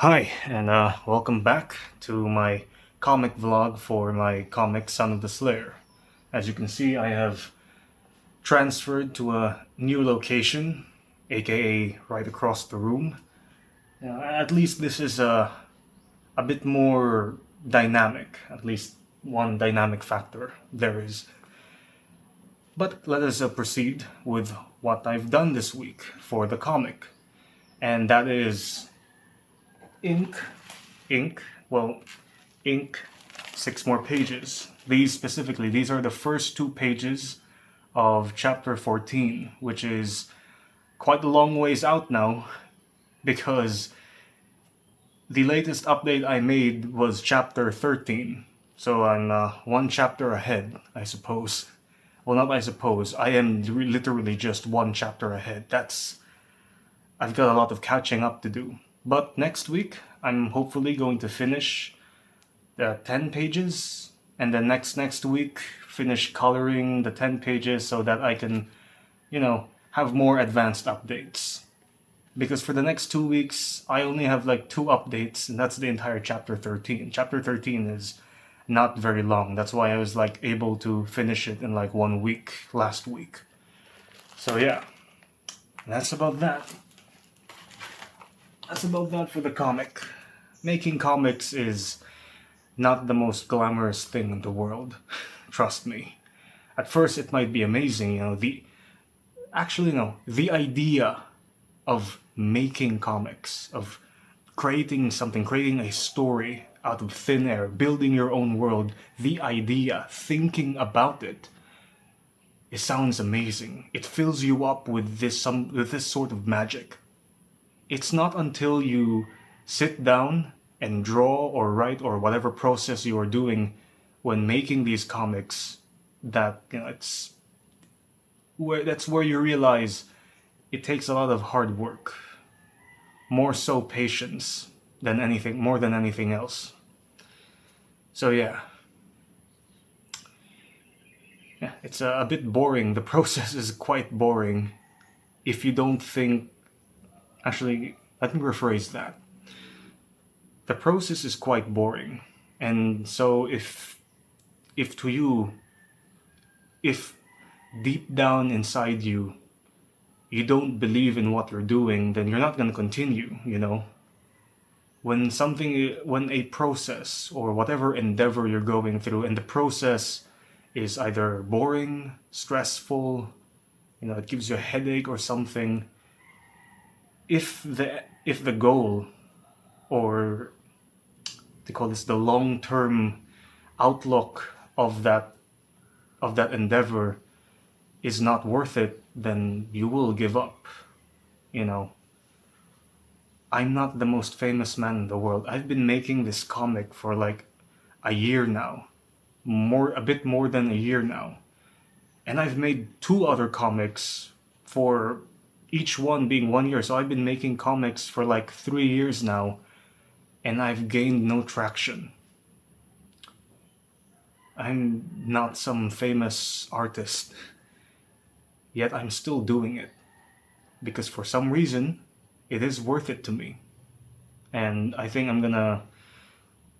Hi, and welcome back to my comic vlog for my comic Son of the Slayer. As you can see, I have transferred to a new location, aka right across the room. At least this is a bit more dynamic, at least one dynamic factor there is. But let us proceed with what I've done this week for the comic. And that is ink, ink, well, ink 6 more pages. These are the first 2 pages of chapter 14, which is quite a long ways out now because the latest update I made was chapter 13. So I'm one chapter ahead, I suppose. Well, not I suppose. I am literally just one chapter ahead. I've got a lot of catching up to do. But next week, I'm hopefully going to finish the 10 pages, and then next week finish coloring the 10 pages so that I can, have more advanced updates. Because for the next 2 weeks, I only have like 2 updates, and that's the entire chapter 13. Chapter 13 is not very long. That's why I was like able to finish it in like 1 week last week. So yeah, that's about that. That's about that for the comic. Making comics is not the most glamorous thing in the world. Trust me. At first it might be amazing, the idea of making comics, of creating something, creating a story out of thin air, building your own world, the idea, thinking about it sounds amazing. It fills you up with this sort of magic. It's not until you sit down and draw or write or whatever process you are doing when making these comics that that's where you realize it takes a lot of hard work, more so patience than more than anything else. So yeah, it's a bit boring. The process is quite boring if you don't think. Actually, let me rephrase that. The process is quite boring, and so if to you, if deep down inside you, you don't believe in what you're doing, then you're not going to continue, When a process or whatever endeavor you're going through, and the process is either boring, stressful, it gives you a headache or something, if the goal, or they call this the long-term outlook of that endeavor, is not worth it, then you will give up. I'm not the most famous man in the world. I've been making this comic for like a year now, a bit more than a year now, and I've made 2 other comics for each one being 1 year. So I've been making comics for like 3 years now, and I've gained no traction. I'm not some famous artist, yet I'm still doing it because for some reason it is worth it to me. And I think I'm gonna,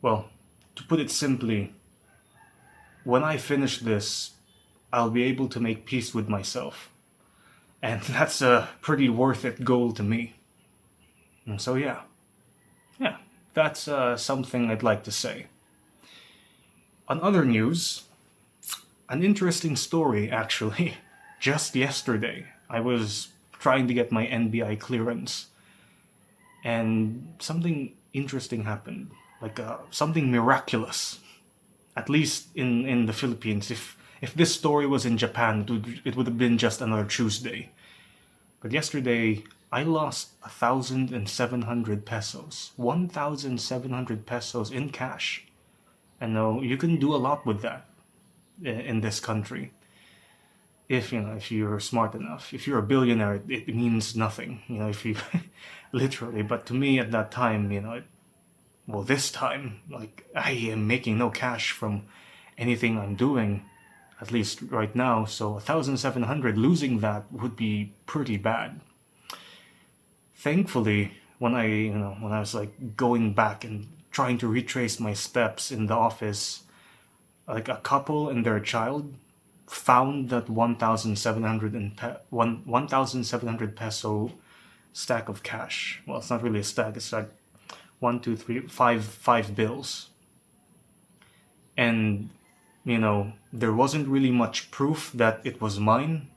to put it simply, when I finish this, I'll be able to make peace with myself. And that's a pretty worth it goal to me. And so yeah, that's something I'd like to say. On other news, an interesting story actually. Just yesterday, I was trying to get my NBI clearance, and something interesting happened, like something miraculous. At least in the Philippines. If this story was in Japan, it would have been just another Tuesday. But yesterday, I lost 1,700 pesos. 1,700 pesos in cash. And now you can do a lot with that in this country. If you're smart enough. If you're a billionaire, it means nothing. If you literally. But to me at that time, this time, like, I am making no cash from anything I'm doing, at least right now. So 1,700, losing that would be pretty bad. Thankfully, when I was like going back and trying to retrace my steps in the office, like a couple and their child found that 1,700 and 1,700 peso stack of cash. Well, it's not really a stack. It's like one, two, three, five bills. And there wasn't really much proof that it was mine,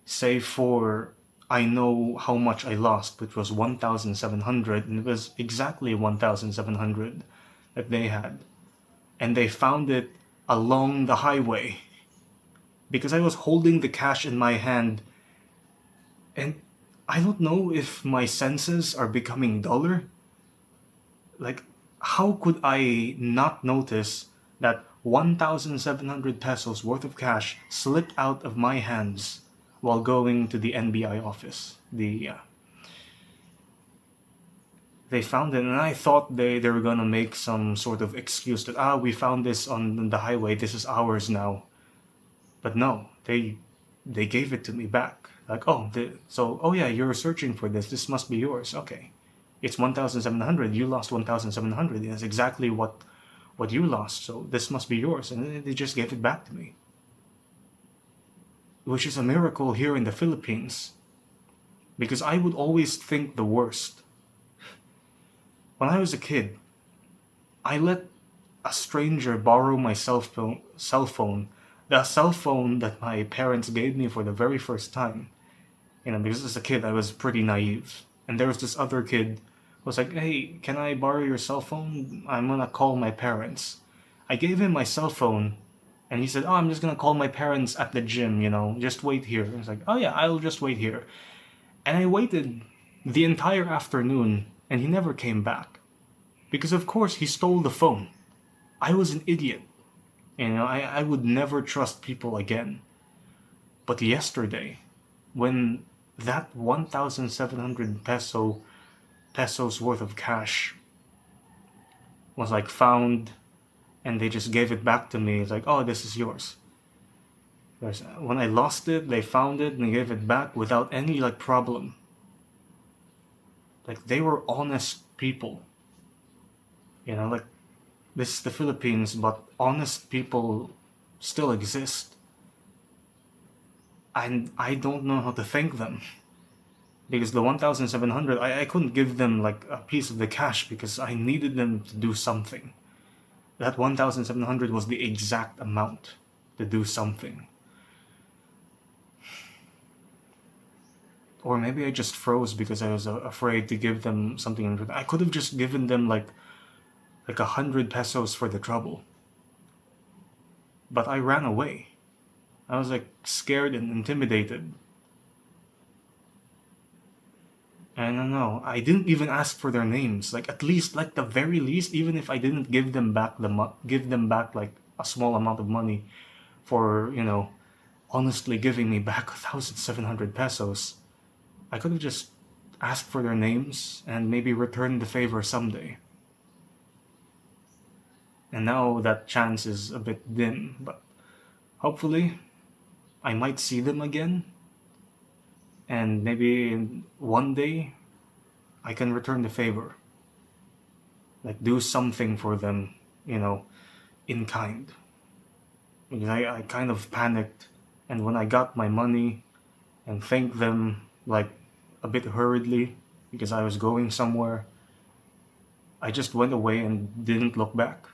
save for I know how much I lost, which was 1,700, and it was exactly 1,700 that they had. And they found it along the highway because I was holding the cash in my hand, and I don't know if my senses are becoming duller. Like, how could I not notice that 1,700 pesos worth of cash slipped out of my hands while going to the NBI office? They found it, and I thought they were gonna make some sort of excuse that we found this on the highway, this is ours now. But no, they gave it to me back. Like, oh yeah, you're searching for this. This must be yours. Okay, it's 1,700. You lost 1,700. That's exactly what you lost. So this must be yours, and they just gave it back to me, which is a miracle here in the Philippines, because I would always think the worst. When I was a kid, I let a stranger borrow my cell phone, the cell phone that my parents gave me for the very first time. Because as a kid I was pretty naive. And there was this other kid who was like, "Hey, can I borrow your cell phone? I'm gonna call my parents." I gave him my cell phone, and he said, "Oh, I'm just gonna call my parents at the gym, just wait here." I was like, "Oh yeah, I'll just wait here." And I waited the entire afternoon, and he never came back. Because of course he stole the phone. I was an idiot. I would never trust people again. But yesterday, when that 1,700 pesos worth of cash was like found, and they just gave it back to me, it's like, "Oh, this is yours." When I lost it, they found it and they gave it back without any like problem. Like, they were honest people. Like, this is the Philippines, but honest people still exist. And I don't know how to thank them. Because the 1,700, I couldn't give them like a piece of the cash because I needed them to do something. That 1,700 was the exact amount to do something. Or maybe I just froze because I was afraid to give them something. I could have just given them like 100 pesos for the trouble. But I ran away. I was like scared and intimidated. And I don't know, I didn't even ask for their names. Like, at least, like the very least, even if I didn't give them back like a small amount of money for, honestly giving me back 1,700 pesos, I could have just asked for their names and maybe returned the favor someday. And now that chance is a bit dim, but hopefully I might see them again, and maybe one day I can return the favor. Like, do something for them, in kind. Because I kind of panicked, and when I got my money and thanked them like a bit hurriedly because I was going somewhere, I just went away and didn't look back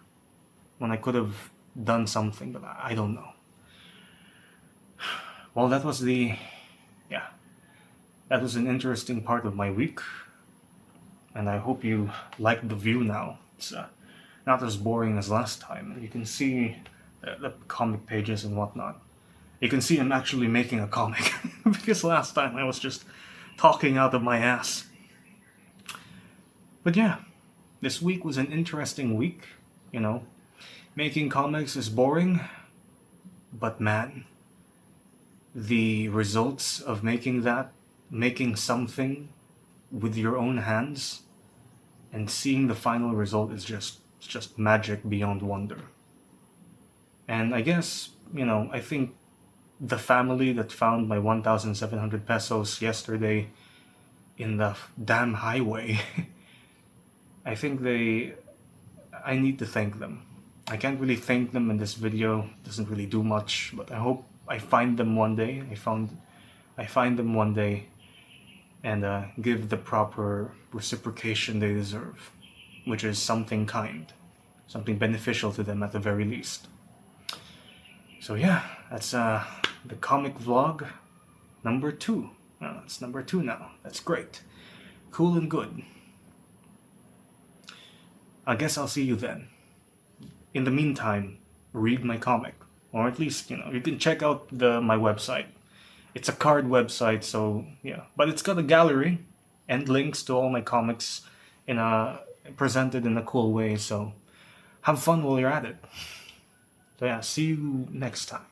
when I could have done something, but I don't know. Well, that was an interesting part of my week, and I hope you liked the view now. It's not as boring as last time. You can see the comic pages and whatnot. You can see I'm actually making a comic because last time I was just talking out of my ass. But yeah, this week was an interesting week. Making comics is boring, but man, the results of making something with your own hands and seeing the final result is just magic beyond wonder. And I guess, I think the family that found my 1,700 pesos yesterday in the damn highway. I think I need to thank them. I can't really thank them in this video. It doesn't really do much, but I hope I find them one day. I find them one day and give the proper reciprocation they deserve, which is something kind, something beneficial to them at the very least. So yeah, that's the comic vlog number 2. It's number 2 now. That's great. Cool and good. I guess I'll see you then. In the meantime, read my comic. Or at least, you can check out my website. It's a card website, so yeah. But it's got a gallery and links to all my comics presented in a cool way, so have fun while you're at it. So yeah, see you next time.